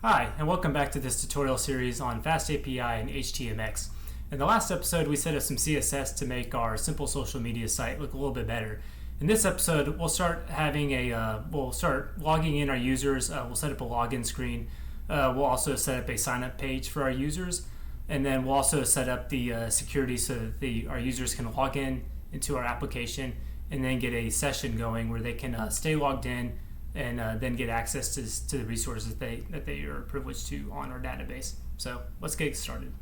Hi, and welcome back to this tutorial series on FastAPI and HTMX. In the last episode, we set up some CSS to make our simple social media site look a little bit better. In this episode, we'll start logging in our users. We'll set up a login screen. We'll also set up a sign-up page for our users, and then we'll also set up the security so that our users can log in into our application and then get a session going where they can stay logged in and then get access to the resources that they are privileged to on our database. So let's get started.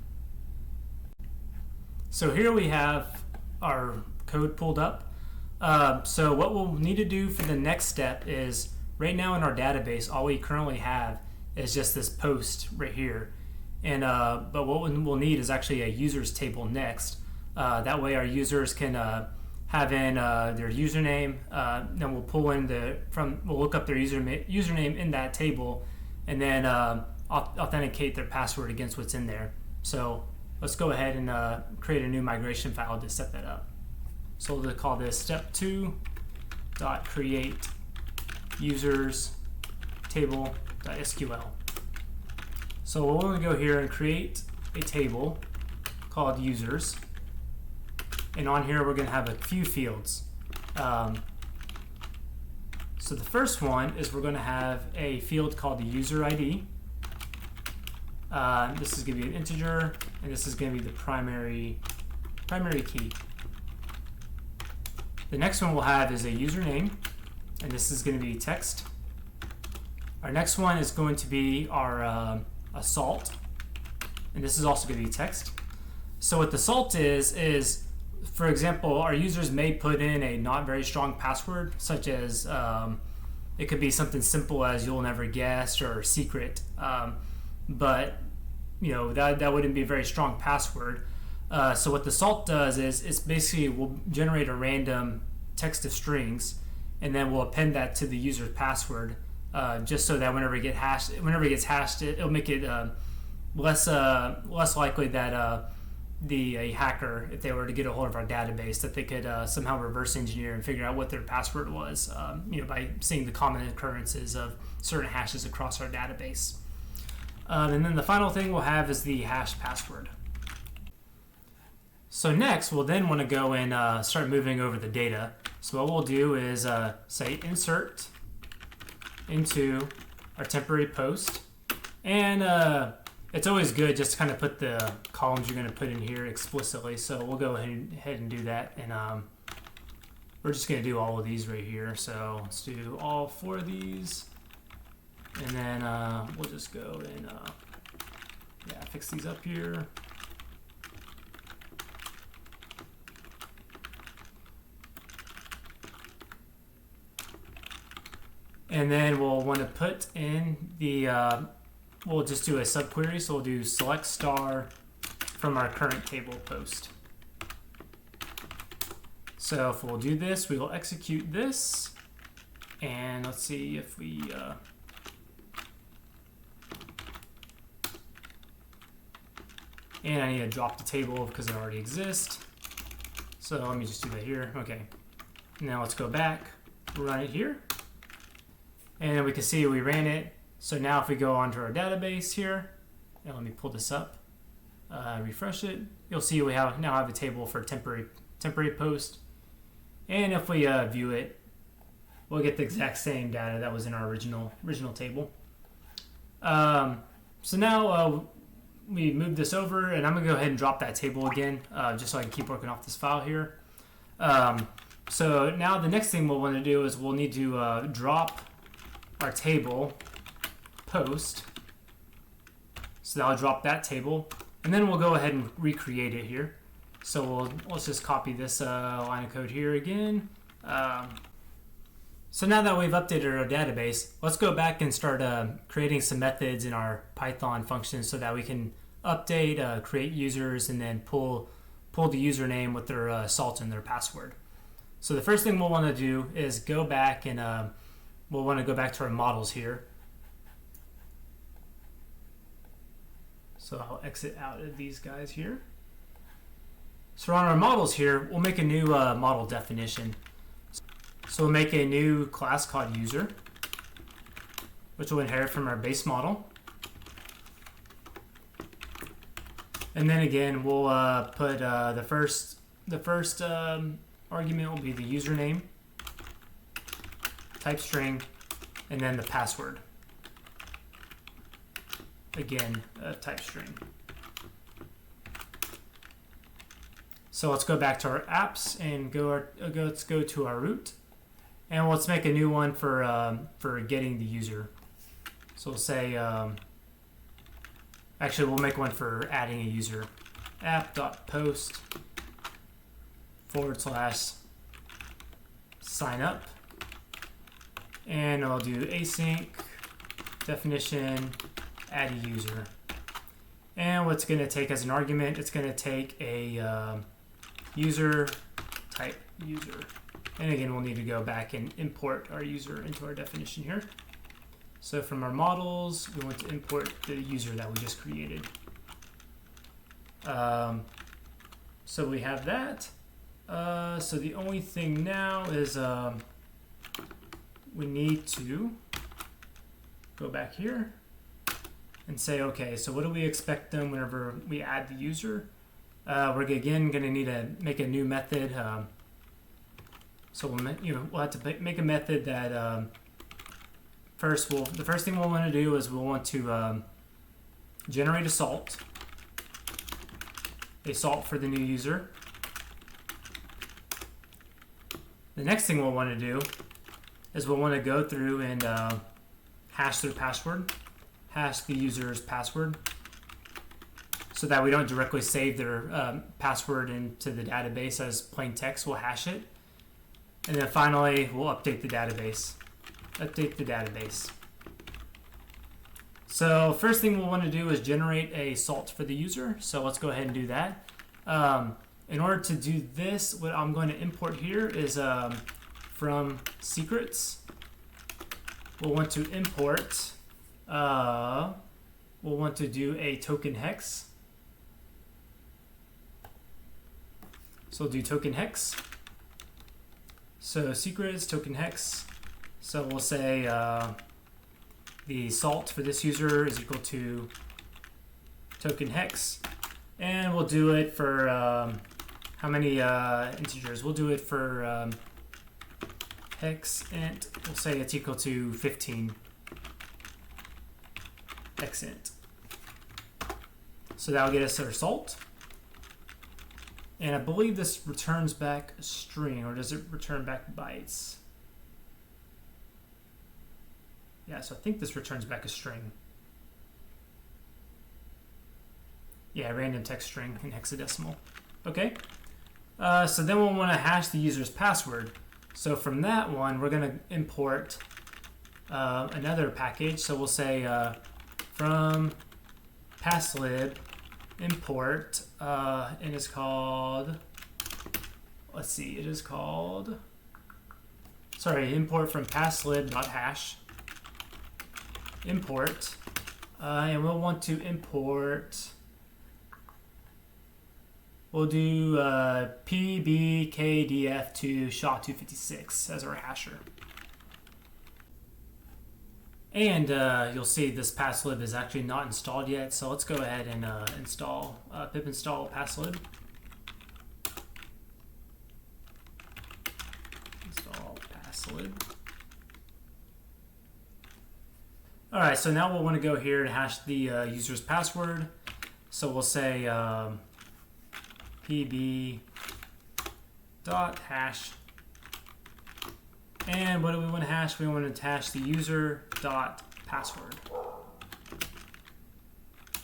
So here we have our code pulled up. So what we'll need to do for the next step is, right now in our database, all we currently have is just this post right here. And but what we'll need is actually a users table next. That way our users can have in their username, then we'll pull in we'll look up their username in that table, and then authenticate their password against what's in there. So let's go ahead and create a new migration file to set that up. So we'll call this step2.create users table.sql. So we'll only go here and create a table called users. And on here, we're going to have a few fields. So the first one is we're going to have a field called the user ID. This is going to be an integer, and this is going to be the primary key. The next one we'll have is a username, and this is going to be text. Our next one is going to be our assault, and this is also going to be text. So what the assault is for example, our users may put in a not very strong password, such as it could be something simple as "you'll never guess" or "secret," but that wouldn't be a very strong password. So what the assault does is it's basically will generate a random text of strings, and then we'll append that to the user's password, just so that whenever it gets hashed, it'll make it less likely that a hacker, if they were to get a hold of our database, that they could somehow reverse engineer and figure out what their password was, by seeing the common occurrences of certain hashes across our database. And then the final thing we'll have is the hash password. So next, we'll then want to go and start moving over the data. So what we'll do is say insert into our temporary post, and it's always good just to kind of put the columns you're going to put in here explicitly. So we'll go ahead and do that, and we're just going to do all of these right here. So let's do all 4 of these, and then we'll just go and fix these up here. And then we'll want to put in the we'll just do a subquery, so we'll do select star from our current table post. So if we'll do this, we will execute this, and let's see if we and I need to drop the table because it already exists. So let me just do that here. Okay. Now let's go back, run it here, and we can see we ran it. So now if we go onto our database here, and let me pull this up, refresh it, you'll see we now have a table for temporary post. And if we view it, we'll get the exact same data that was in our original table. So now we move this over, and I'm going to go ahead and drop that table again, just so I can keep working off this file here. So now the next thing we'll want to do is we'll need to drop our table post. So that'll drop that table, and then we'll go ahead and recreate it here. So let's just copy this line of code here again. So now that we've updated our database, let's go back and start creating some methods in our Python functions so that we can update, create users, and then pull the username with their assault and their password. So the first thing we'll want to do is go back and we'll want to go back to our models here. So I'll exit out of these guys here. So on our models here, we'll make a new model definition. So we'll make a new class called user, which will inherit from our base model. And then again, we'll put the first argument will be the username, type string, and then the password. Again, type string. So let's go back to our apps and let's go to our root, and let's make a new one for getting the user. So we'll say, actually we'll make one for adding a user. app.post / sign up, and I'll do async definition add a user. And what's going to take as an argument, it's going to take a user type user. And again, we'll need to go back and import our user into our definition here. So from our models, we want to import the user that we just created. So we have that. So the only thing now is we need to go back here and say, okay, so what do we expect them whenever we add the user? We're again going to need to make a new method. So we'll have to make a method that the first thing we'll want to do is we'll want to generate a salt for the new user. The next thing we'll want to do is we'll want to go through and hash their password, hash the user's password, so that we don't directly save their password into the database as plain text. We'll hash it. And then finally, we'll update the database. So first thing we'll want to do is generate a salt for the user. So let's go ahead and do that. In order to do this, what I'm going to import here is from secrets. We'll want to import, we'll want to do a token hex. So we'll do token hex. So secrets, token hex. So we'll say the salt for this user is equal to token hex. And we'll do it for how many integers? We'll do it for hex int. We'll say it's equal to 15. Hex int. So that'll get us our salt. And I believe this returns back a string, or does it return back bytes? Yeah, so I think this returns back a string. Yeah, random text string in hexadecimal. Okay. So then we'll want to hash the user's password. So from that one, we're going to import another package. So we'll say from passlib import, and it's called, let's see, it is called, sorry, import from passlib.hash import, and we'll want to import, we'll do pbkdf2 SHA-256 as our hasher. And you'll see this passlib is actually not installed yet, so let's go ahead and install pip install passlib. Install passlib. All right, so now we'll want to go here and hash the user's password. So we'll say pb.hash. And what do we want to hash? We want to hash the user.password.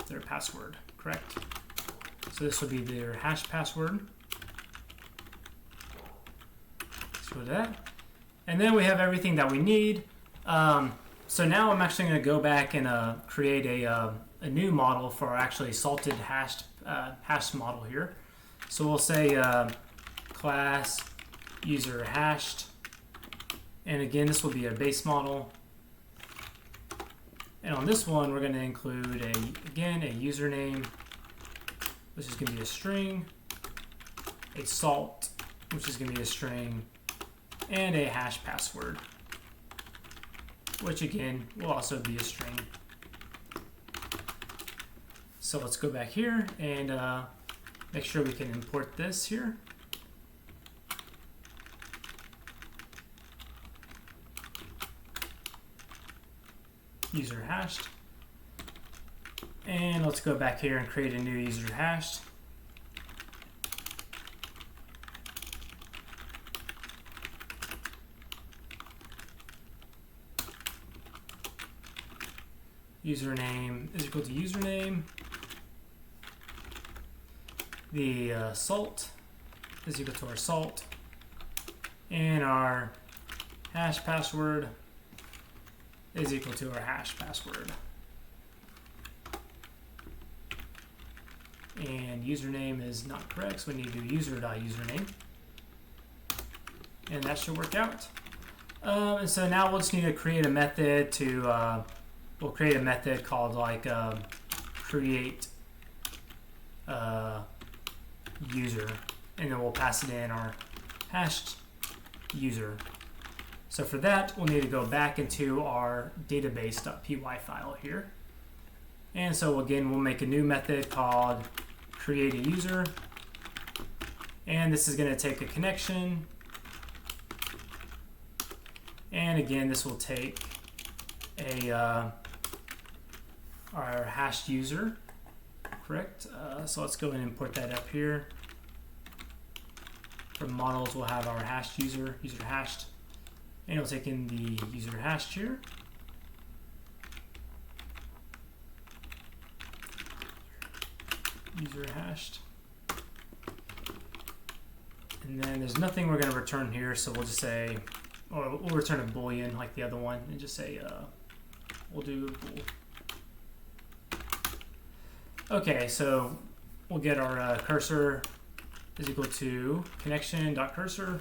Their password, correct? So this will be their hash password. Let's go to that. And then we have everything that we need. So now I'm actually going to go back and create a new model for our actually salted hashed model here. So we'll say class user hashed. And again, this will be a base model. And on this one, we're going to include again a username, which is going to be a string, a salt, which is going to be a string, and a hash password, which again will also be a string. So let's go back here and make sure we can import this here. User hashed. And let's go back here and create a new user hashed. Username is equal to username. The salt is equal to our salt. And our hash password is equal to our hash password. And username is not correct, so we need to do user.username. And that should work out. And so now we'll just need to create a method to, we'll create a method called like create user, and then we'll pass it in our hashed user. So for that, we'll need to go back into our database.py file here. And so again, we'll make a new method called create a user. And this is going to take a connection. And again, this will take a our hashed user, correct? So let's go and import that up here. For models, we'll have our hashed user hashed. And we'll take in the user hashed here. User hashed. And then there's nothing we're going to return here, so we'll just say, or we'll return a boolean like the other one, and just say, we'll do bool. Okay, so we'll get our cursor is equal to connection.cursor.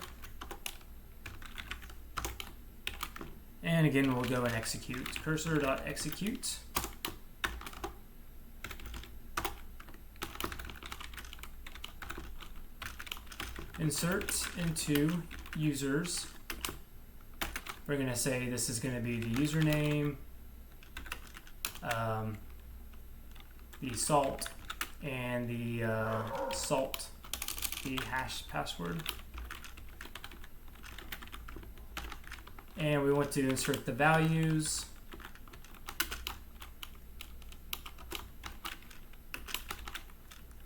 And again, we'll go and execute cursor.execute. Insert into users. We're going to say this is going to be the username, the salt, and the salt, the hash password. And we want to insert the values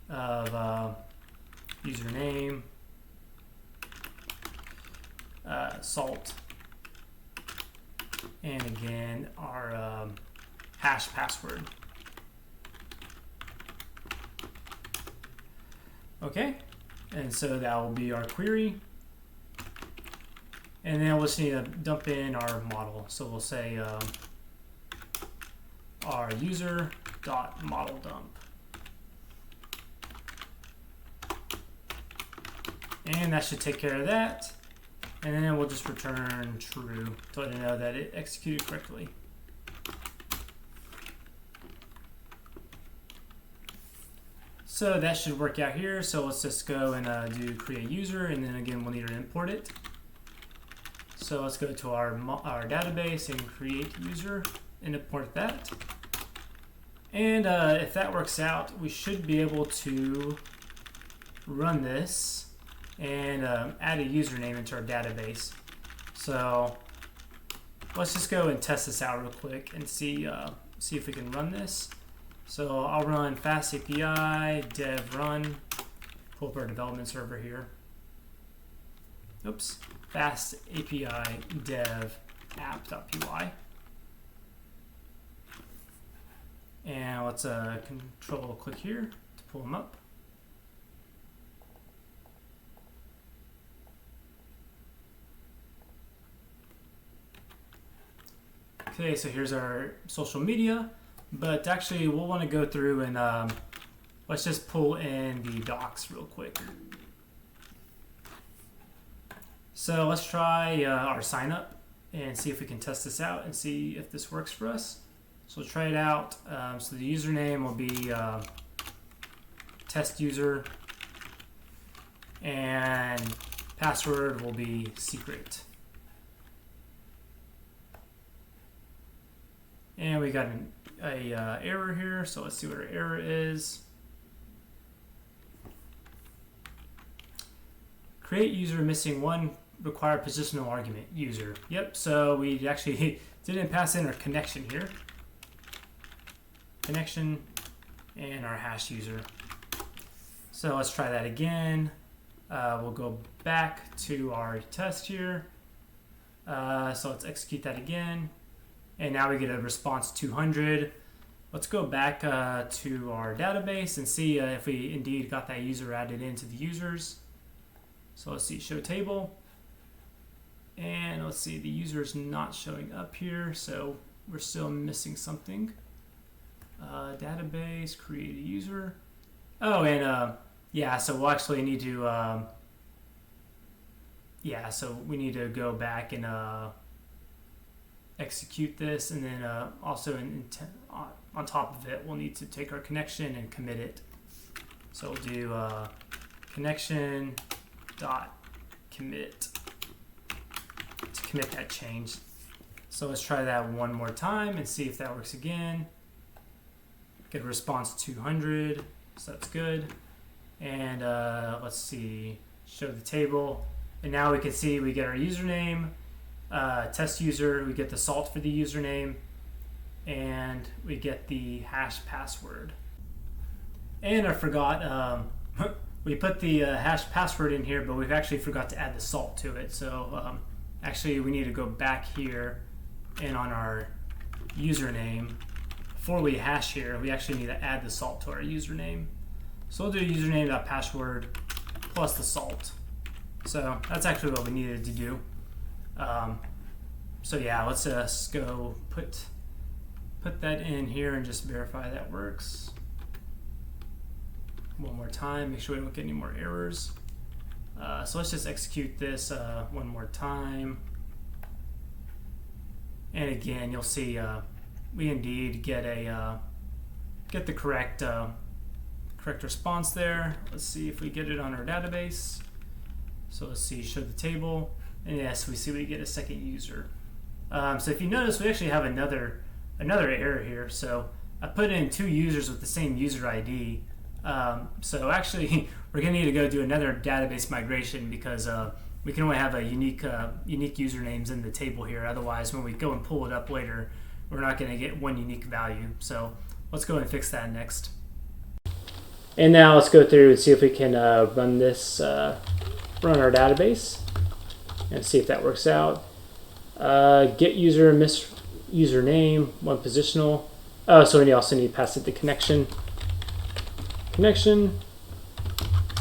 of username, salt, and again our hash password. Okay, and so that will be our query. And then we'll just need to dump in our model. So we'll say our user.model dump. And that should take care of that. And then we'll just return true to let it know that it executed correctly. So that should work out here. So let's just go and do create user, and then again we'll need to import it. So let's go to our database and create user and import that. And if that works out, we should be able to run this and add a username into our database. So let's just go and test this out real quick and see if we can run this. So I'll run FastAPI dev run, pull up our development server here. Oops, FastAPI dev app.py. And let's control click here to pull them up. Okay, so here's our social media, but actually we'll want to go through and let's just pull in the docs real quick. So let's try our sign up and see if we can test this out and see if this works for us. So we'll try it out. So the username will be test user, and password will be secret. And we got a error here. So let's see what our error is. Create user missing one required positional argument, user. Yep, so we actually didn't pass in our connection here. Connection and our hash user. So let's try that again. We'll go back to our test here. So let's execute that again. And now we get a response 200. Let's go back to our database and see if we indeed got that user added into the users. So let's see, show table. And let's see, the user is not showing up here, so we're still missing something. Database, create a user. Oh, and yeah, so we'll actually need to, yeah, so we need to go back and execute this, and then also on top of it, we'll need to take our connection and commit it. So we'll do connection dot commit to commit that change. So let's try that one more time and see if that works again. Get a response 200, so that's good. And let's see, show the table. And now we can see we get our username, test user, we get the salt for the username, and we get the hash password. And I forgot, we put the hash password in here, but we've actually forgot to add the salt to it. So actually we need to go back here and on our username, before we hash here, we actually need to add the salt to our username. So we'll do username.password plus the salt. So that's actually what we needed to do. So yeah, let's go put that in here and just verify that works. One more time, make sure we don't get any more errors. So let's just execute this one more time. And again, you'll see we indeed get the correct response there. Let's see if we get it on our database. So let's see, show the table, and yes, we see we get a second user. So if you notice, we actually have another error here. So I put in 2 users with the same user ID. So actually, we're going to need to go do another database migration because we can only have a unique usernames in the table here. Otherwise, when we go and pull it up later, we're not going to get one unique value. So let's go and fix that next. And now let's go through and see if we can run this, run our database, and see if that works out. Get user miss username, one positional. Oh, so we also need to pass it the connection,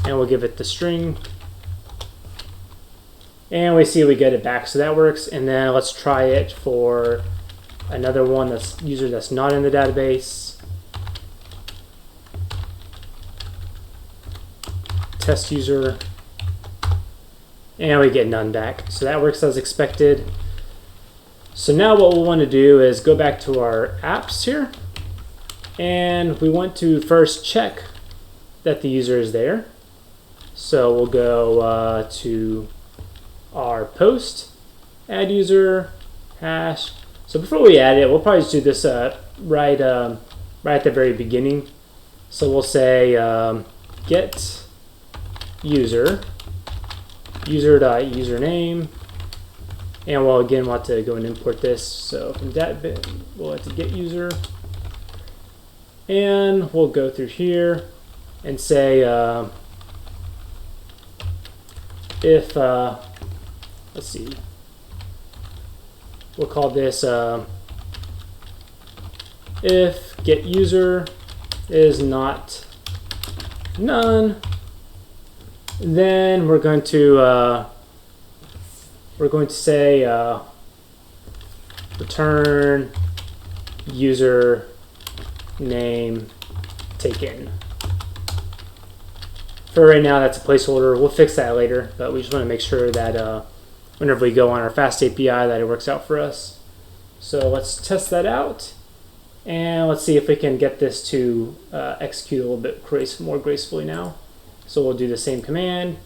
and we'll give it the string. And we see we get it back, so that works. And then let's try it for another one that's user that's not in the database. Test user, and we get none back. So that works as expected. So now what we'll want to do is go back to our apps here, and we want to first check that the user is there. So we'll go to our post, add user, hash. So before we add it, we'll probably just do this right at the very beginning. So we'll say get user.username, and we'll again want to go and import this. So from that bit, we'll have to get user, and we'll go through here and say if let's see, we'll call this if get user is not none, then we're going to say return user name taken. For right now, that's a placeholder. We'll fix that later, but we just want to make sure that whenever we go on our FastAPI that it works out for us. So let's test that out, and let's see if we can get this to execute a little bit more gracefully now. So we'll do the same command,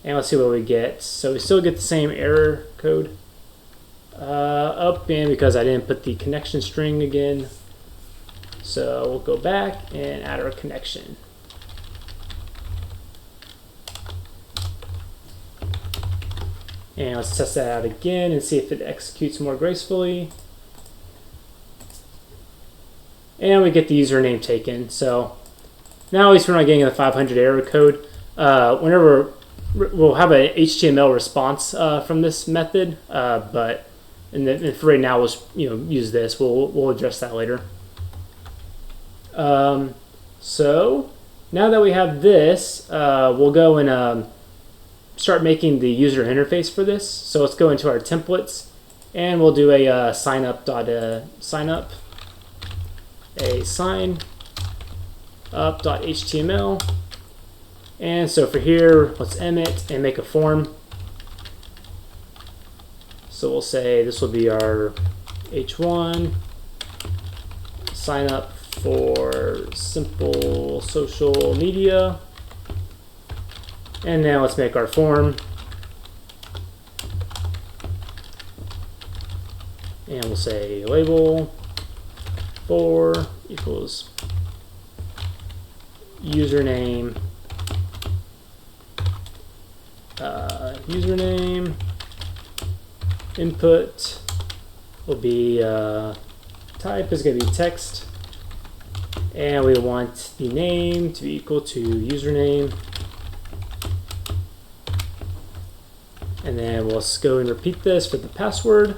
and let's see what we get. So we still get the same error code up, and because I didn't put the connection string again, So we'll go back and add our connection. And let's test that out again and see if it executes more gracefully. And we get the username taken. So now at least we're not getting the 500 error code. Whenever we'll have an HTML response from this method, but for right now we'll use this. We'll address that later. So now that we have this, we'll go and start making the user interface for this. So let's go into our templates, and we'll do a sign up.html. And so for here, let's emit and make a form. So we'll say this will be our H1 sign up for simple social media. And now let's make our form. And we'll say label for equals username, input will be type is going to be text, and we want the name to be equal to username, and then we'll go and repeat this for the password.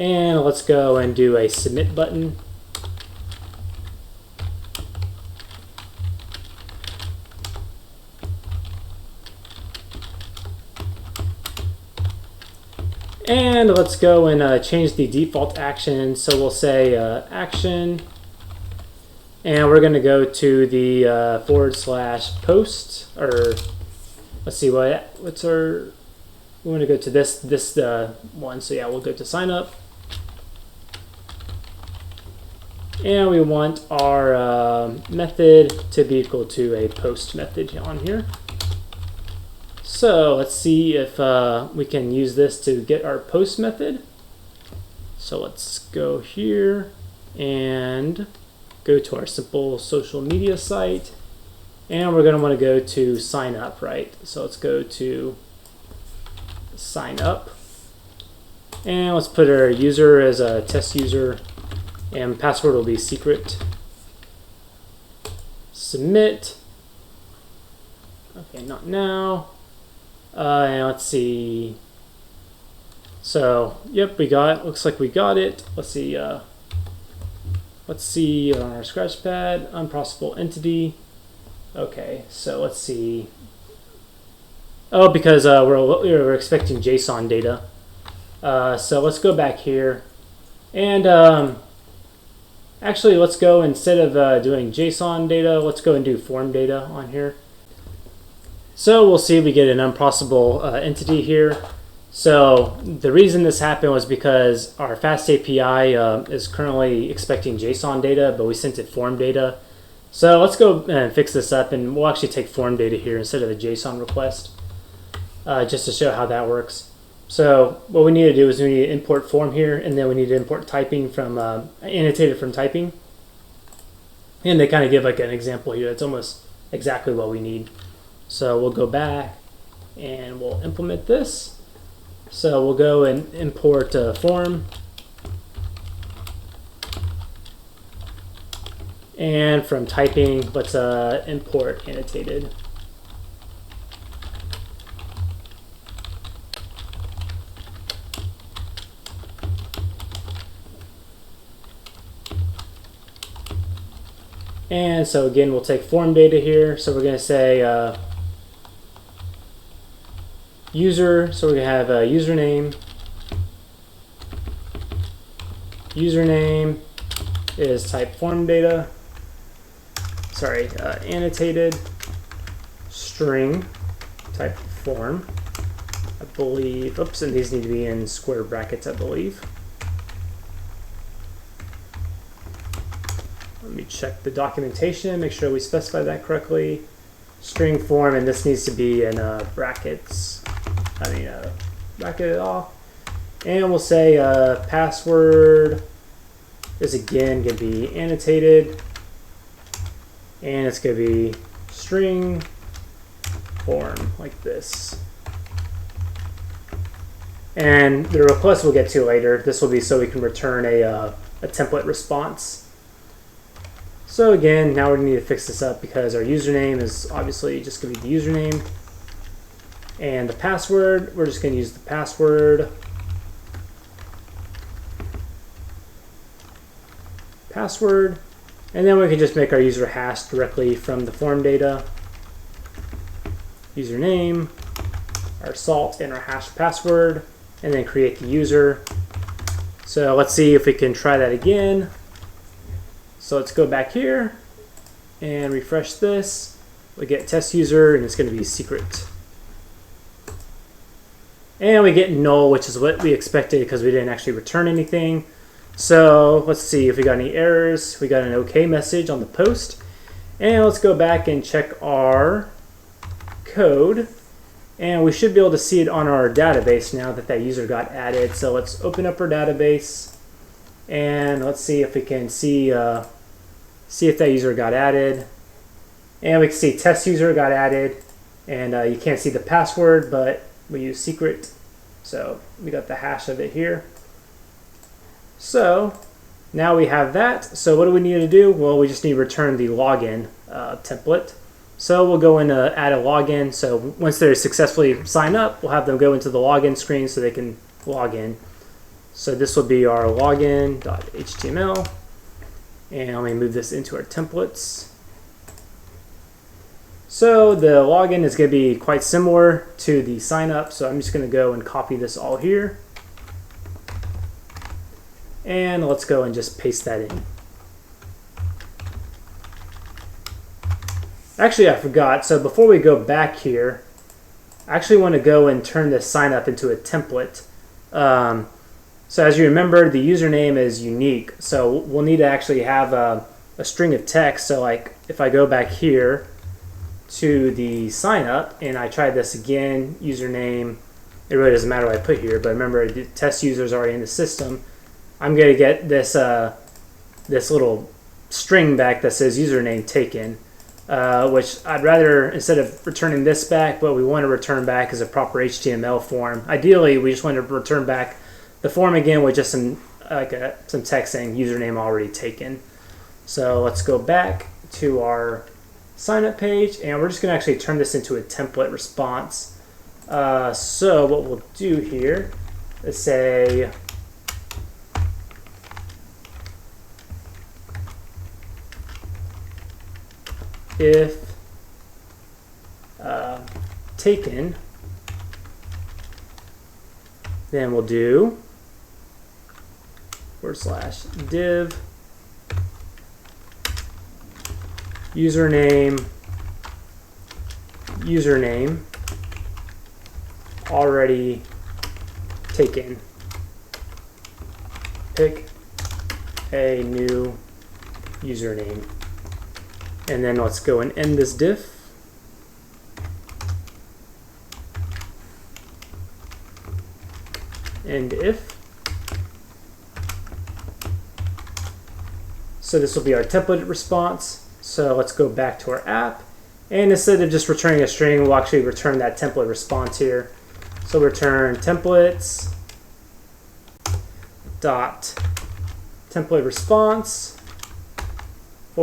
And let's go and do a submit button. And let's go and change the default action. So we'll say action, and we're going to go to the /post, or let's see what's our. We want to go to this one. So yeah, we'll go to sign up. And we want our method to be equal to a post method on here. So let's see if we can use this to get our post method. So let's go here and go to our simple social media site. And we're going to want to go to sign up, right? So let's go to sign up. And let's put our user as a test user. And password will be secret. Submit. Okay, not now. And let's see. So, yep, we got it. Looks like we got it. Let's see. Let's see on our scratchpad. Unprocessable entity. Okay, so let's see. Oh, because we're expecting JSON data. So let's go back here. And actually, let's go, instead of doing JSON data, let's go and do form data on here. So we'll see we get an unprocessable entity here. So the reason this happened was because our FastAPI is currently expecting JSON data, but we sent it form data. So let's go and fix this up, and we'll actually take form data here instead of a JSON request, just to show how that works. So what we need to do is we need to import form here, and then we need to import typing from annotated from typing. And they kind of give like an example here. It's almost exactly what we need. So we'll go back and we'll implement this. So we'll go and import form. And from typing, let's import annotated. And so again, we'll take form data here. So we're going to say user. So we're going to have a username. Username is type form data. Sorry, annotated string type form. I believe. Oops, and these need to be in square brackets, I believe. let me check the documentation, make sure we specify that correctly. String form, and this needs to be in brackets. Bracket it off. And we'll say password is again going to be annotated. And it's going to be string form like this. And the request we'll get to later. This will be so we can return a template response. So again, now we need to fix this up because our username is obviously just going to be the username. And the password, we're just going to use the password. And then we can just make our user hash directly from the form data. Username, our salt, and our hash password, and then create the user. So let's see if we can try that again. So let's go back here and refresh this. We get test user, and it's going to be secret. And we get null, which is what we expected because we didn't actually return anything. So let's see if we got any errors. We got an OK message on the post. And let's go back and check our code. And we should be able to see it on our database now that that user got added. So let's open up our database. And let's see if we can see if that user got added. And we can see test user got added. And you can't see the password, but we use secret. So we got the hash of it here. So now we have that. So what do we need to do? Well, we just need to return the login template. So we'll go and add a login. So once they successfully sign up, we'll have them go into the login screen so they can log in. So this will be our login.html. And let me move this into our templates. So the login is going to be quite similar to the sign up. So I'm just going to go and copy this all here. And let's go and just paste that in. Actually, I forgot. So before we go back here, I actually want to go and turn this sign up into a template. So as you remember, the username is unique. So we'll need to actually have a string of text. So like if I go back here to the sign up and I try this again, username, it really doesn't matter what I put here, but remember the test user is already in the system. I'm going to get this this little string back that says username taken, which I'd rather, instead of returning this back, what we want to return back is a proper HTML form. Ideally, we just want to return back the form again with just some text saying username already taken. So let's go back to our sign up page, and we're just going to actually turn this into a template response. So what we'll do here is say if taken, then we'll do /div username already taken. Pick a new username. And then let's go and end this diff. End if. So this will be our template response. So let's go back to our app. And instead of just returning a string, we'll actually return that template response here. So return templates dot template response /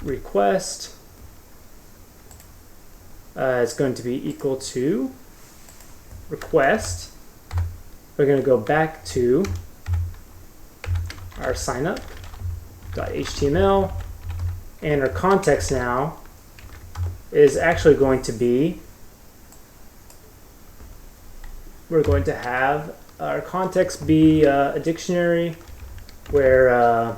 request is going to be equal to request. We're going to go back to our signup.html, and our context now is actually going to be, we're going to have our context be a dictionary where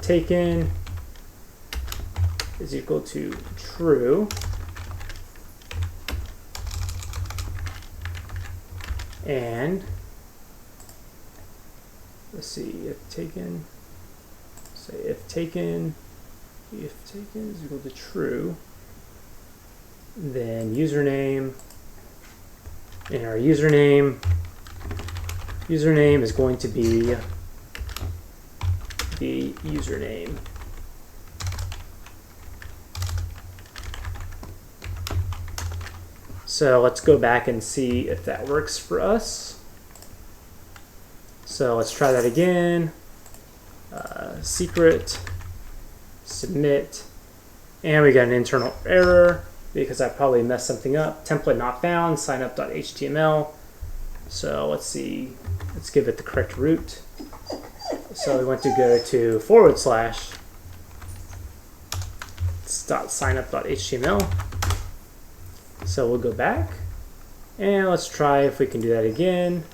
taken is equal to true, and let's see, if taken, say if taken is equal to true, then username, and our username is going to be the username. So let's go back and see if that works for us. So let's try that again. Secret, submit, and we got an internal error because I probably messed something up. Template not found, signup.html. So let's see, let's give it the correct root. So we want to go to /signup.html. So we'll go back and let's try if we can do that again.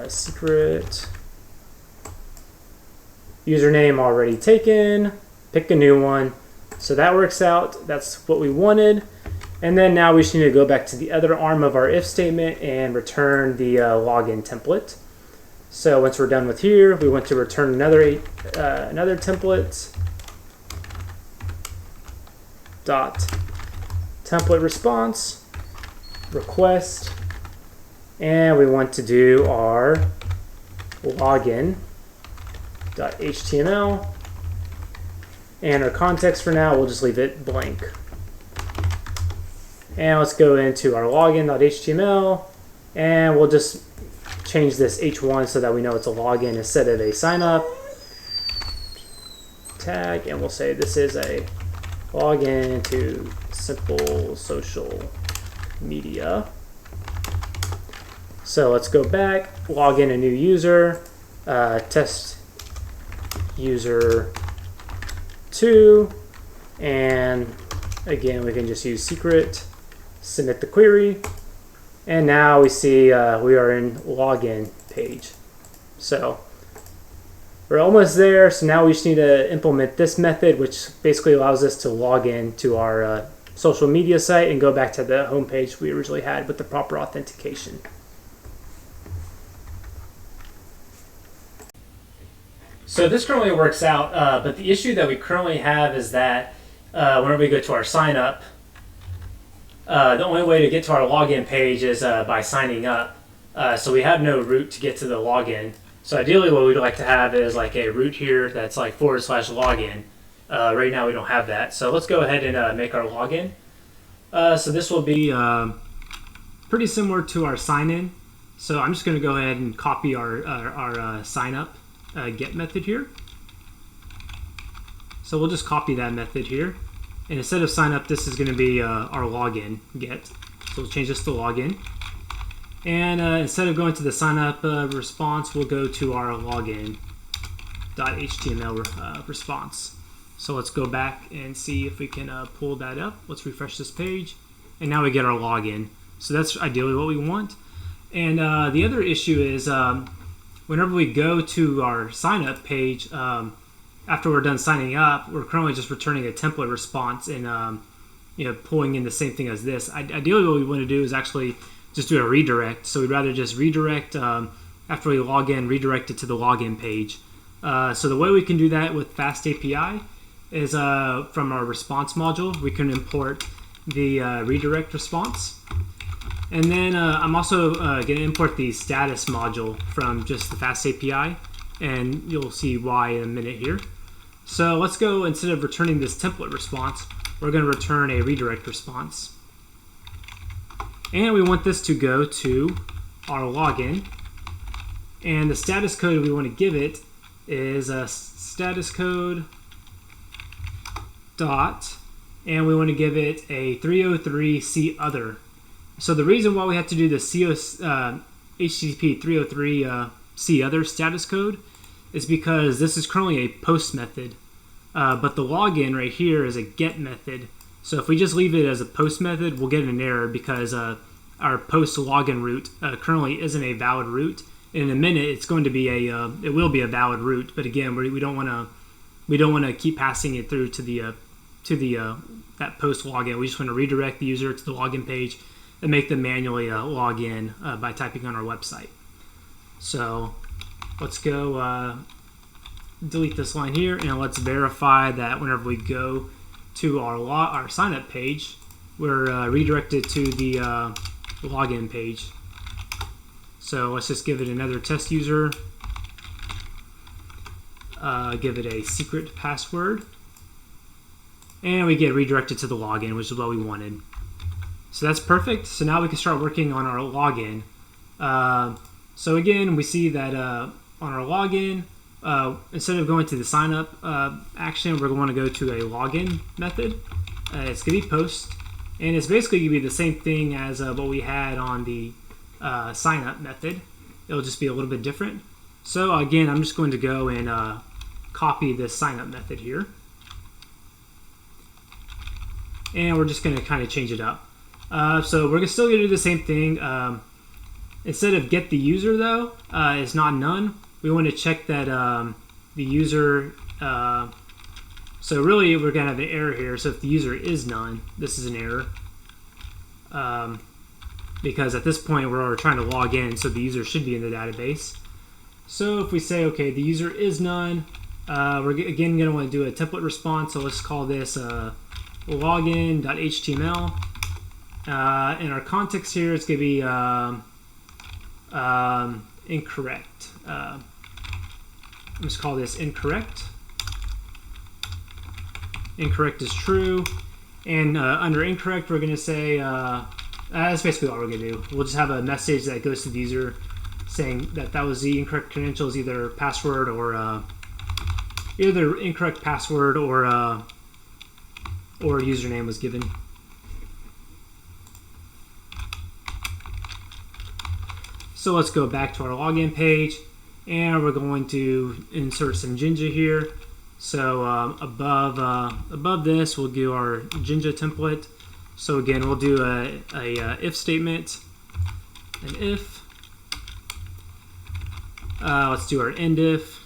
Secret, username already taken, pick a new one. So that works out, that's what we wanted. And then now we just need to go back to the other arm of our if statement and return the login template. So once we're done with here, we want to return another template dot template response request, and we want to do our login.html, and our context for now we'll just leave it blank. And let's go into our login.html, and we'll just change this h1 so that we know it's a login instead of a sign up tag, and we'll say this is a login to simple social media. So let's go back, log in a new user, test user 2, and again we can just use secret, submit the query, and now we see we are in login page. So we're almost there, so now we just need to implement this method, which basically allows us to log in to our social media site and go back to the home page we originally had with the proper authentication. So this currently works out, but the issue that we currently have is that whenever we go to our sign up, the only way to get to our login page is by signing up. So we have no route to get to the login. So ideally what we'd like to have is like a route here that's like /login. Right now we don't have that. So let's go ahead and make our login. So this will be pretty similar to our sign in. So I'm just going to go ahead and copy our sign up get method here. So we'll just copy that method here. And instead of sign up, this is going to be our login get. So we'll change this to login. And instead of going to the sign up response, we'll go to our login.html response. So let's go back and see if we can pull that up. Let's refresh this page. And now we get our login. So that's ideally what we want. And the other issue is whenever we go to our sign up page, after we're done signing up, we're currently just returning a template response and pulling in the same thing as this. Ideally, what we want to do is actually just do a redirect. So we'd rather just redirect after we log in, redirect it to the login page. So the way we can do that with FastAPI is from our response module, we can import the redirect response. And then I'm also going to import the status module from just the FastAPI, and you'll see why in a minute here. So let's go, instead of returning this template response, we're going to return a redirect response. And we want this to go to our login. And the status code we want to give it is a status code dot, and we want to give it a 303C other. So the reason why we have to do the HTTP 303C other status code is because this is currently a post method, but the login right here is a get method. So if we just leave it as a post method, we'll get an error because our post login route currently isn't a valid route. In a minute, it's going to be it will be a valid route, but again, we don't want to keep passing it through to that post login. We just want to redirect the user to the login page and make them manually log in by typing on our website. So let's go delete this line here, and let's verify that whenever we go to our sign up page, we're redirected to the login page. So let's just give it another test user, give it a secret password, and we get redirected to the login, which is what we wanted. So that's perfect. So now we can start working on our login. So again, we see that on our login, instead of going to the sign up action, we're going to go to a login method. It's going to be post, and it's basically going to be the same thing as what we had on the sign up method. It'll just be a little bit different. So again, I'm just going to go and copy this sign up method here, and we're just going to kind of change it up. So we're still going to do the same thing. Instead of get the user though, it's not none. We want to check that the user, so really we're going to have an error here. So if the user is none, this is an error. Because at this point we're trying to log in, so the user should be in the database. So if we say, okay, the user is none, we're again going to want to do a template response. So let's call this login.html. And our context here is going to be incorrect. Let's call this incorrect. Incorrect is true. And under incorrect, we're going to say, that's basically all we're going to do. We'll just have a message that goes to the user saying that that was the incorrect credentials, either password or either incorrect password or username was given. So let's go back to our login page, and we're going to insert some Jinja here. So above this, we'll do our Jinja template. So again, we'll do a if statement, an if. Let's do our end if.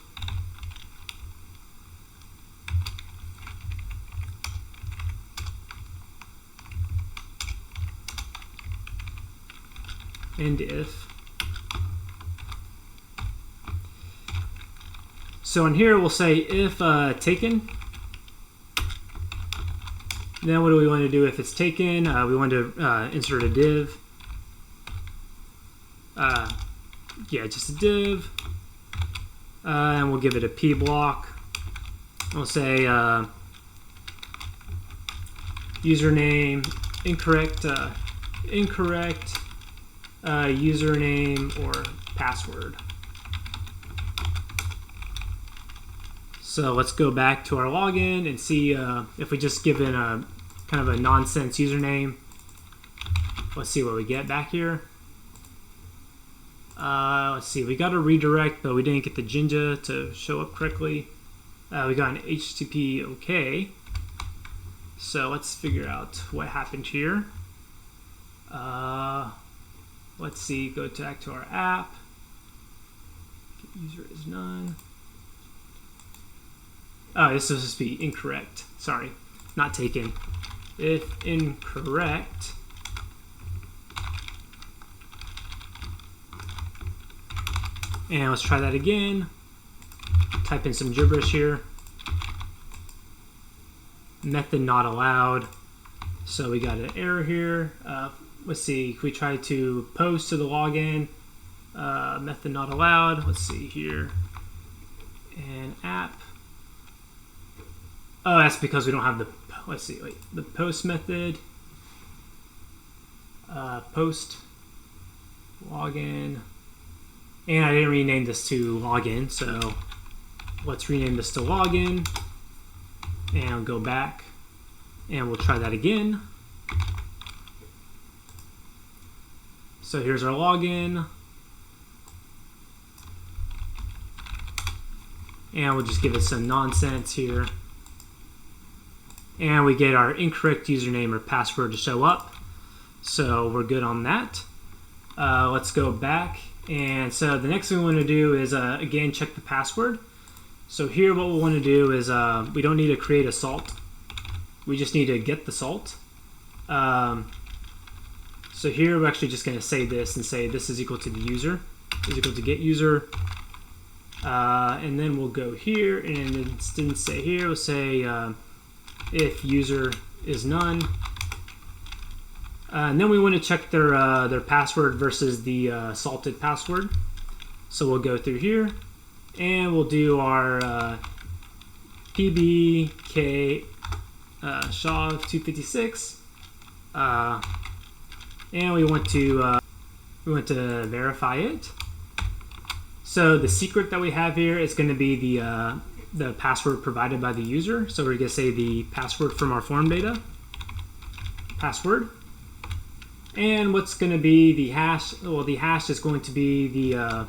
End if. So in here, we'll say if taken. Then what do we want to do if it's taken? We want to insert a div. Yeah, just a div. And we'll give it a p block. We'll say username incorrect, incorrect username or password. So let's go back to our login and see if we just give in a kind of a nonsense username. Let's see what we get back here. Let's see, we got a redirect, but we didn't get the Jinja to show up correctly. We got an HTTP OK. So let's figure out what happened here. Let's see, go back to our app. User is none. Oh, this is supposed to be incorrect. Sorry, not taken. If incorrect, and let's try that again. Type in some gibberish here. Method not allowed. So we got an error here. Let's see, if we try to post to the login, method not allowed. Let's see here. And app. Oh, that's because we don't have the, let's see, wait, the post method. Post, login. And I didn't rename this to login, so let's rename this to login. And I'll go back, and we'll try that again. So here's our login. And we'll just give it some nonsense here. And we get our incorrect username or password to show up. So we're good on that. Let's go back. And so the next thing we want to do is, again, check the password. So here what we want to do is we don't need to create a salt. We just need to get the salt. So here we're actually just going to say this and say this is equal to the user. is equal to get user. And then we'll go here, and instead say here, we'll say if user is none. And then we want to check their password versus the salted password. So we'll go through here, and we'll do our PBK SHA-256, and we want to verify it. So the secret that we have here is going to be the password provided by the user. So we're going to say the password from our form data, password. And what's going to be the hash? Well, the hash is going to be the,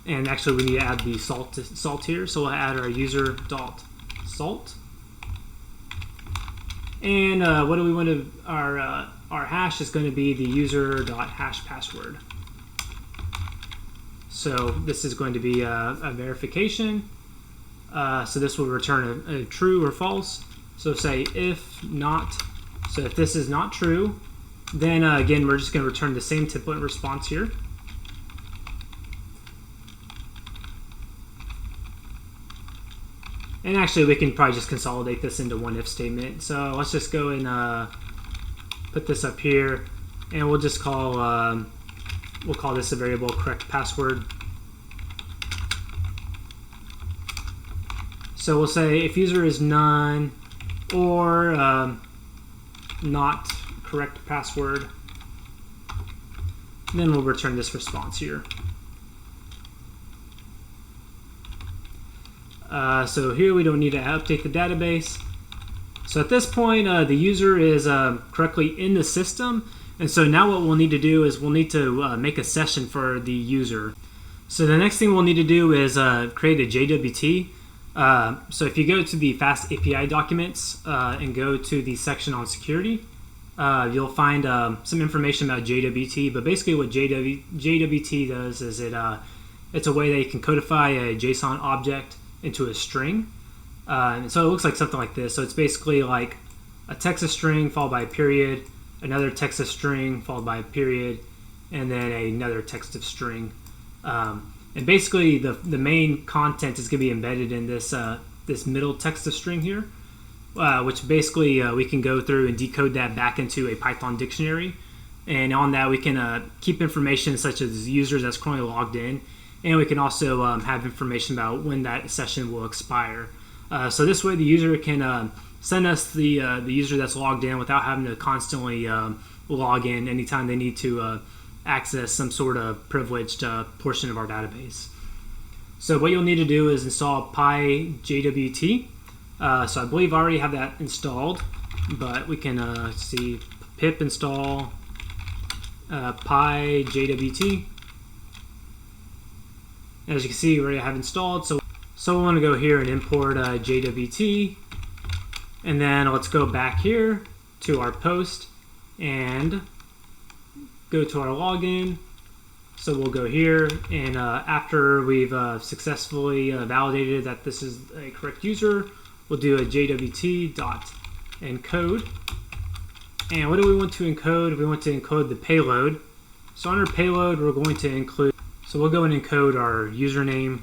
and actually we need to add the salt here. So we'll add our user.salt. And what do we want to, our hash is going to be the user.hash password. So this is going to be a verification. So this will return a true or false. So say if not, so if this is not true, then again, we're just going to return the same template response here. And actually, we can probably just consolidate this into one if statement. So let's just go and put this up here, and we'll just call this a variable correct password. So we'll say if user is none or not correct password, then we'll return this response here. So here we don't need to update the database. So at this point, the user is correctly in the system. And so now what we'll need to do is we'll need to make a session for the user. So the next thing we'll need to do is create a JWT. So if you go to the FastAPI documents and go to the section on security, you'll find some information about JWT. But basically what JWT does is it's a way that you can codify a JSON object into a string. So it looks like something like this. So it's basically like a text string followed by a period, another text string followed by a period, and then another text of string. And basically the main content is going to be embedded in this this middle text of string here, which basically we can go through and decode that back into a Python dictionary. And on that we can keep information such as users that's currently logged in, and we can also have information about when that session will expire. So this way the user can send us the user that's logged in without having to constantly log in anytime they need to access some sort of privileged portion of our database. So what you'll need to do is install PyJWT. So I believe I already have that installed, but we can see pip install PyJWT. As you can see, we already have installed. So we want to go here and import JWT, and then let's go back here to our post and go to our login. So we'll go here, and after we've successfully validated that this is a correct user, we'll do a JWT.encode. And what do we want to encode? We want to encode the payload. So under payload, we're going to include, so we'll go and encode our username,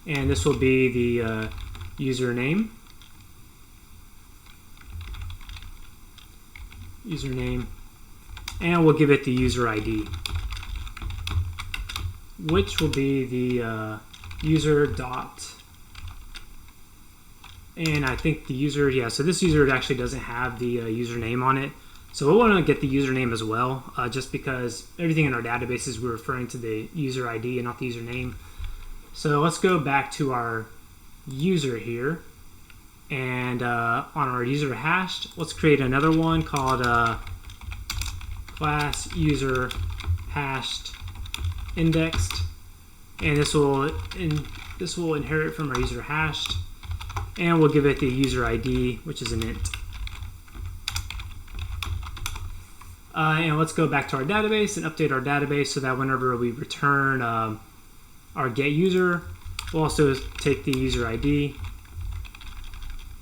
and this will be the username, and we'll give it the user ID, which will be the user dot, and I think the user, yeah, so this user actually doesn't have the username on it. So we'll want to get the username as well, just because everything in our databases we're referring to the user ID and not the username. So let's go back to our user here, and on our user hashed, let's create another one called class user hashed indexed, and this will inherit from our user hashed, and we'll give it the user ID, which is an int. And let's go back to our database and update our database so that whenever we return our get user, we'll also take the user ID,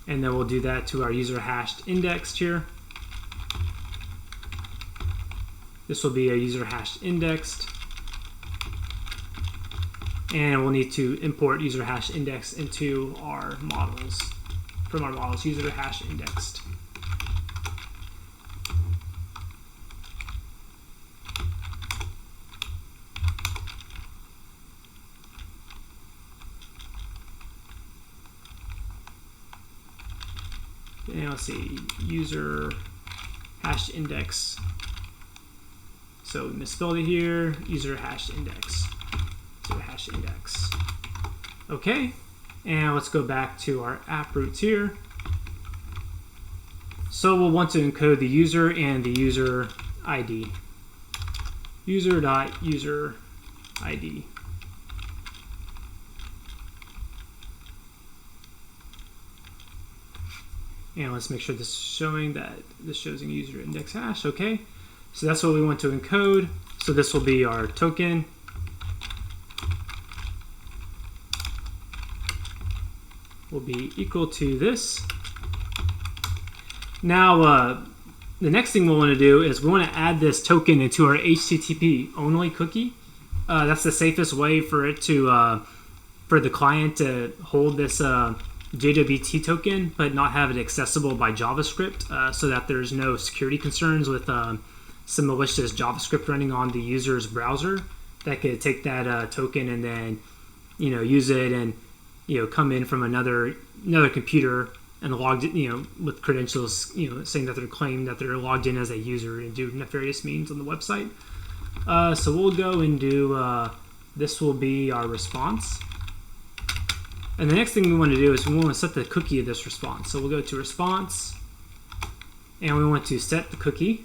and then we'll do that to our user hashed indexed here. This will be a user hash indexed. And we'll need to import user hash index into our models. From our models, user hash indexed. And let's see, user hash index. So we misspelled it here, user hash index. User hash index. Okay, and let's go back to our app roots here. So we'll want to encode the user and the user ID. User.user ID. And let's make sure this is showing that this shows a user index hash. Okay, so that's what we want to encode. So this will be our token. Will be equal to this. Now, the next thing we'll want to do is we want to add this token into our HTTP only cookie. That's the safest way for it to, for the client to hold this JWT token, but not have it accessible by JavaScript, so that there's no security concerns with some malicious JavaScript running on the user's browser that could take that token and then, use it and come in from another computer and logged in, with credentials, saying that they're claiming that they're logged in as a user and do nefarious means on the website. So we'll go and do, this will be our response. And the next thing we want to do is we want to set the cookie of this response. So we'll go to response, and we want to set the cookie.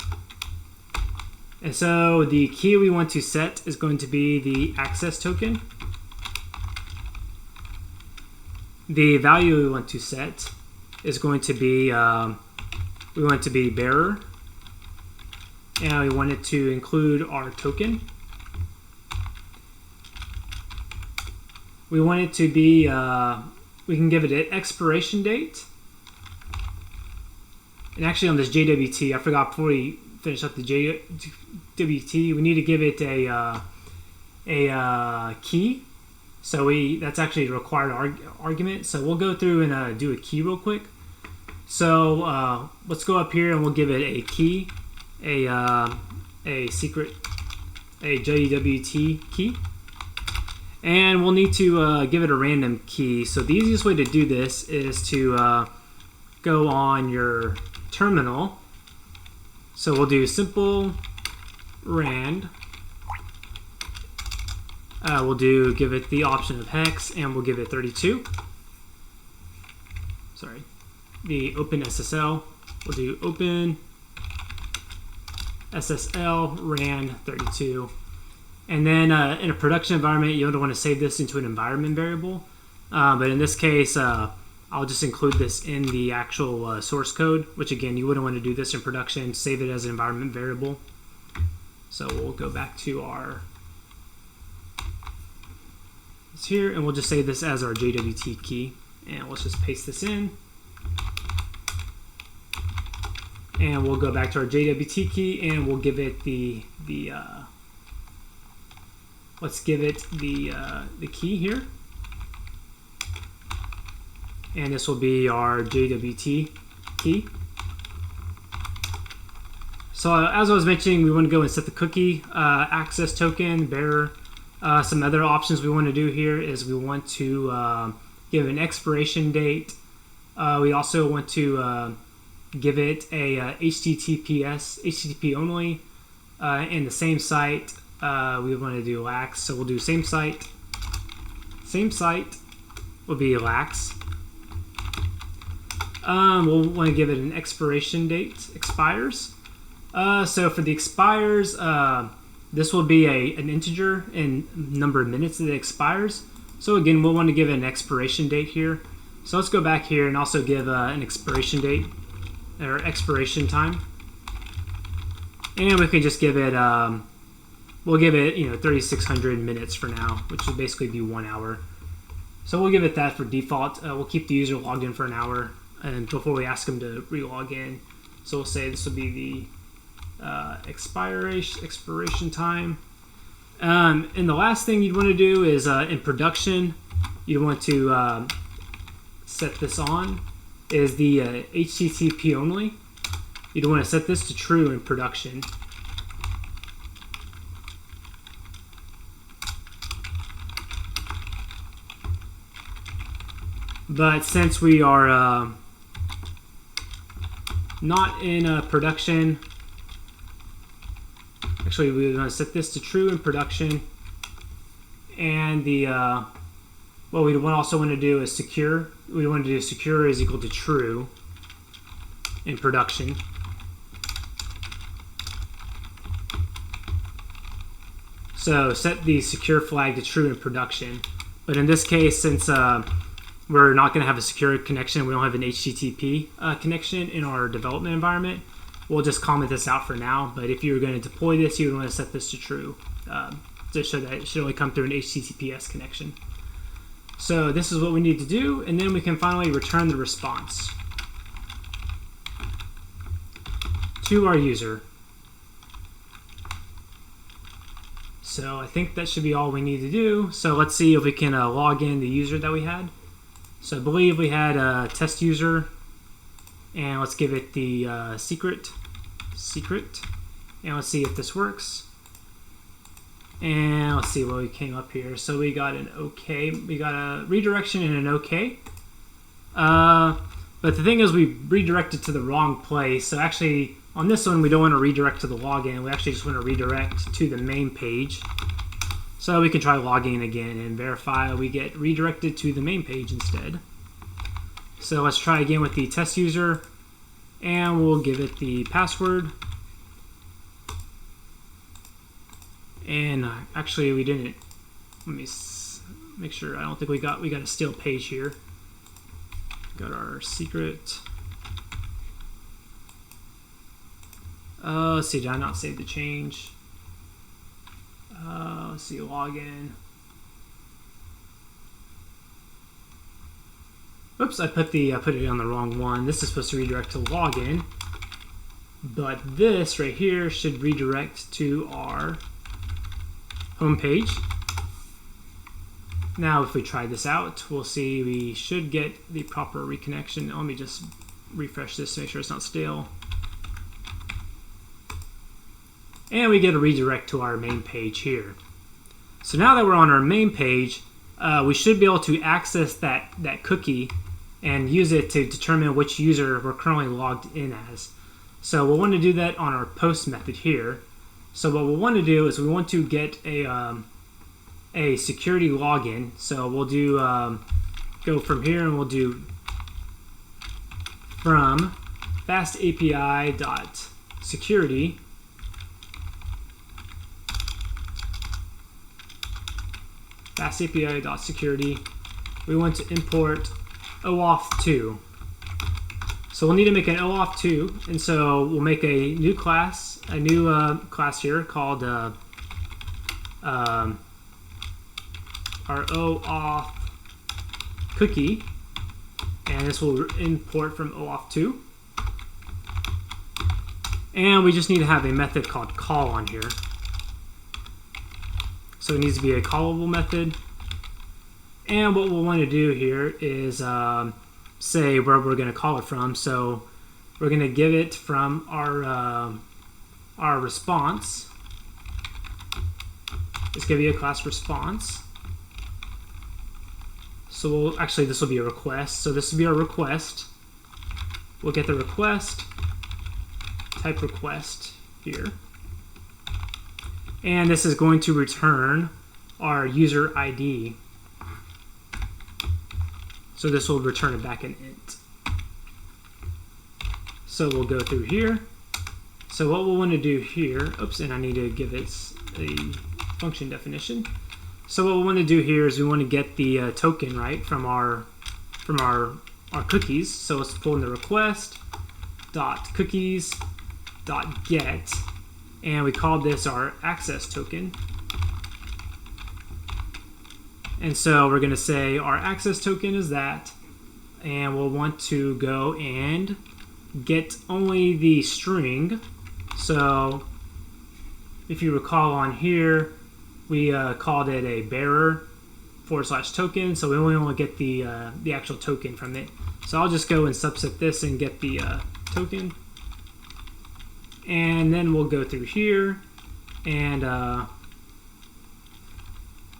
And so the key we want to set is going to be the access token. The value we want to set is going to be, we want it to be bearer, and we want it to include our token. We want it to be, we can give it an expiration date. And actually on this JWT, I forgot before we finish up the JWT, we need to give it a key. So that's actually a required argument. So we'll go through and do a key real quick. So let's go up here and we'll give it a key, a secret, a JWT key. And we'll need to give it a random key. So the easiest way to do this is to go on your terminal. So we'll do simple rand. We'll give it the option of hex, and we'll give it 32. Sorry, the open SSL. We'll do open SSL rand 32. And then in a production environment, you don't want to save this into an environment variable. But in this case, I'll just include this in the actual source code, which again, you wouldn't want to do this in production. Save it as an environment variable. So we'll go back to our here, and we'll just save this as our JWT key. And let's just paste this in. And we'll go back to our JWT key, and we'll give it let's give it the key here, and this will be our JWT key. So as I was mentioning, we want to go and set the cookie, access token, bearer. Some other options we want to do here is we want to give an expiration date. We also want to give it a HTTP only, and the same site. We want to do lax, so we'll do same site. Same site will be lax. We'll want to give it an expiration date, expires. So for the expires, this will be an integer in number of minutes that it expires. So again, we'll want to give it an expiration date here. So let's go back here and also give an expiration date or expiration time. And we can just give it, we'll give it 3,600 minutes for now, which would basically be 1 hour. So we'll give it that for default. We'll keep the user logged in for an hour and before we ask them to re-log in. So we'll say this will be the expiration time. And the last thing you'd want to do is in production, you want to set this on, is the HTTP only. You'd want to set this to true in production. But since we are not in production, actually we want to set this to true in production, and the what we also want to do is secure. We want to do secure is equal to true in production. So set the secure flag to true in production. But in this case, since we're not going to have a secure connection, we don't have an HTTP connection in our development environment, we'll just comment this out for now. But if you were going to deploy this, you would want to set this to true to show that it should only come through an HTTPS connection. So this is what we need to do, and then we can finally return the response to our user. So I think that should be all we need to do. So let's see if we can log in the user that we had. So I believe we had a test user, and let's give it the secret, and let's see if this works. And let's see what we came up here. So we got an OK, we got a redirection and an OK. But the thing is, we redirected to the wrong place. So actually, on this one, we don't want to redirect to the login. We actually just want to redirect to the main page. So we can try logging in again and verify we get redirected to the main page instead. So let's try again with the test user, and we'll give it the password. And actually we didn't, let me make sure, I don't think we got a stale page here. Got our secret. Let's see, did I not save the change? Let's see, login. Oops, I put it on the wrong one. This is supposed to redirect to login, but this right here should redirect to our home page. Now if we try this out, we'll see we should get the proper reconnection. Let me just refresh this to make sure it's not stale. And we get a redirect to our main page here. So now that we're on our main page, we should be able to access that cookie and use it to determine which user we're currently logged in as. So we'll want to do that on our post method here. So what we'll want to do is we want to get a security login. So we'll do go from here, and we'll do from FastAPI.security FastAPI.security. We want to import OAuth 2. So we'll need to make an OAuth 2, and so we'll make a new class, class here called our OAuth cookie, and this will import from OAuth 2. And we just need to have a method called call on here. So it needs to be a callable method. And what we'll want to do here is say where we're going to call it from. So we're going to give it from our response. Let's give you a class response. So this will be a request. So this will be our request. We'll get the request, type request here. And this is going to return our user ID. So this will return it back an int. So we'll go through here. So what we'll want to do here, oops, and I need to give it a function definition. So what we want to do here is we want to get the token right from our cookies. So let's pull in the request dot cookies dot get, and we call this our access token. And so we're going to say our access token is that, and we'll want to go and get only the string So if you recall on here, we called it a bearer / token, so we only want to get the actual token from it. So I'll just go and subset this and get the token, and then we'll go through here and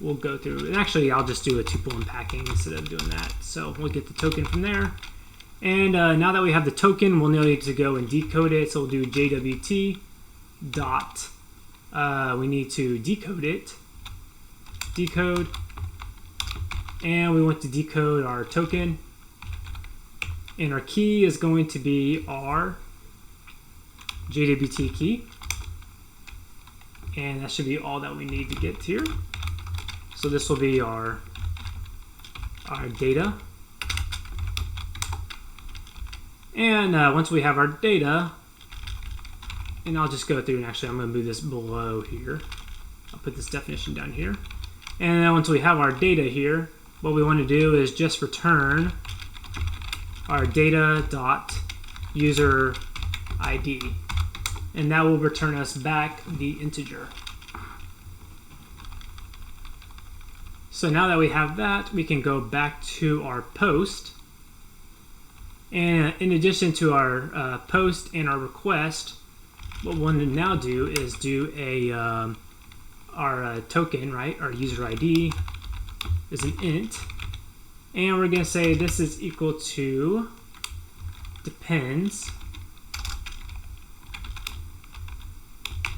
we'll go through, and actually I'll just do a tuple unpacking instead of doing that. So we'll get the token from there, and now that we have the token, we'll need to go and decode it. So we'll do JWT dot, we need to decode it, decode, and we want to decode our token, and our key is going to be our JWT key, and that should be all that we need to get here. So this will be our data, and once we have our data, and I'll just go through, and actually I'm going to move this below here. I'll put this definition down here, and then once we have our data here, what we want to do is just return our data dot user ID, and that will return us back the integer. So now that we have that, we can go back to our post, and in addition to our post and our request, what we want to now do is do our token, right? Our user ID is an int, and we're going to say this is equal to depends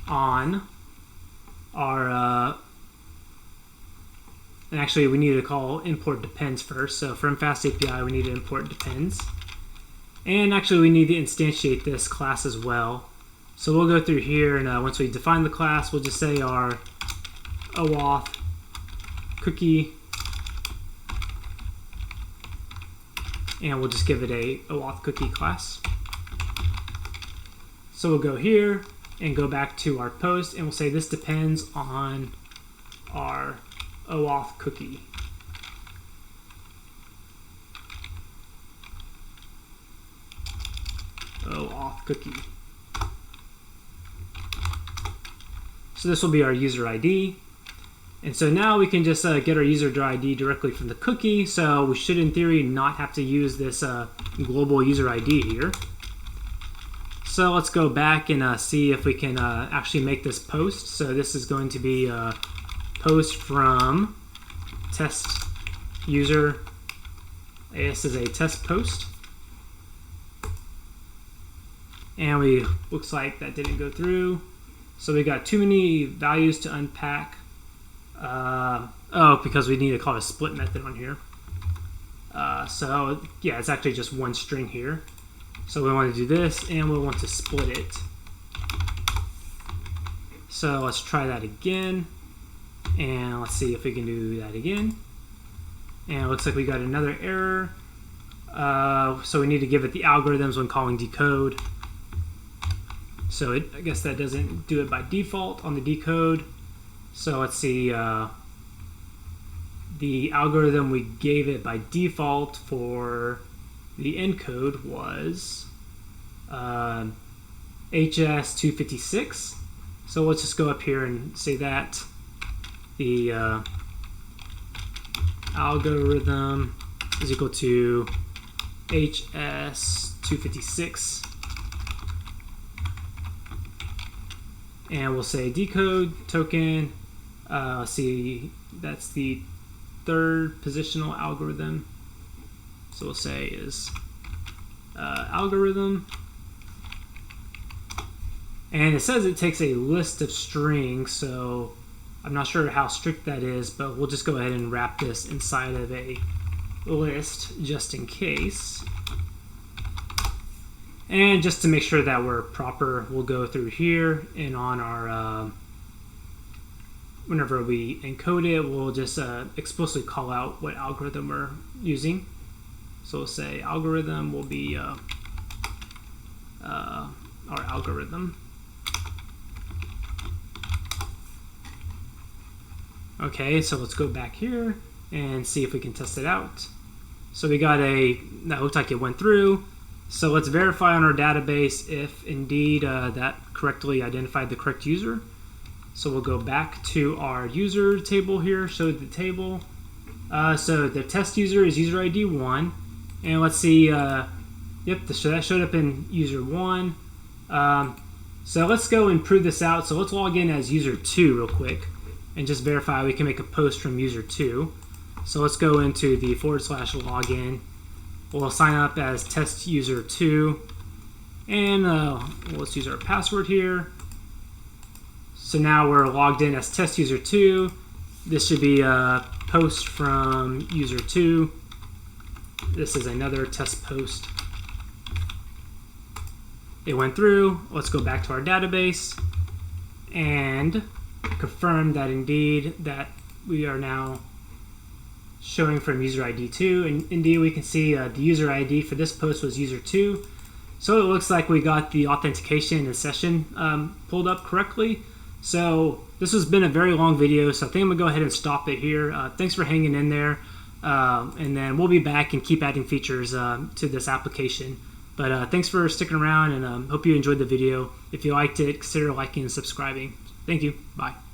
on our and actually we need to call import depends first. So from FastAPI we need to import depends, and actually we need to instantiate this class as well. So we'll go through here, and once we define the class, we'll just say our OAuth cookie, and we'll just give it a OAuth cookie class. So we'll go here and go back to our post, and we'll say this depends on our OAuth cookie. OAuth cookie. So this will be our user ID. And so now we can just get our user ID directly from the cookie. So we should, in theory, not have to use this global user ID here. So let's go back and see if we can actually make this post. So this is going to be post from test user. This is a test post. And looks like that didn't go through. So we got too many values to unpack. Oh, because we need to call a split method on here. So yeah, it's actually just one string here. So we want to do this, and we want to split it. So let's try that again, and let's see if we can do that again. And it looks like we got another error. So we need to give it the algorithms when calling decode. So I guess that doesn't do it by default on the decode. So let's see, the algorithm we gave it by default for the encode was HS256. So let's just go up here and say that the algorithm is equal to HS256. And we'll say decode token. See, that's the third positional algorithm. So we'll say is algorithm. And it says it takes a list of strings, so I'm not sure how strict that is, but we'll just go ahead and wrap this inside of a list just in case. And just to make sure that we're proper, we'll go through here, and on our whenever we encode it, we'll just explicitly call out what algorithm we're using. So we'll say algorithm will be our algorithm. Okay, so let's go back here and see if we can test it out. So we got that looked like it went through. So let's verify on our database if indeed that correctly identified the correct user. So we'll go back to our user table here, show the table. So the test user is user ID 1. And let's see, yep, so that showed up in user 1. So let's go and prove this out. So let's log in as user 2 real quick and just verify we can make a post from user 2. So let's go into the / login. We'll sign up as test user 2. And let's use our password here. So now we're logged in as test user 2. This should be a post from user 2. This is another test post. It went through. Let's go back to our database and confirm that indeed that we are now showing from user ID 2. And indeed we can see the user ID for this post was user 2. So it looks like we got the authentication and session pulled up correctly. So this has been a very long video, so I think I'm going to go ahead and stop it here. Thanks for hanging in there. And then we'll be back and keep adding features to this application. But thanks for sticking around, and hope you enjoyed the video. If you liked it, consider liking and subscribing. Thank you. Bye.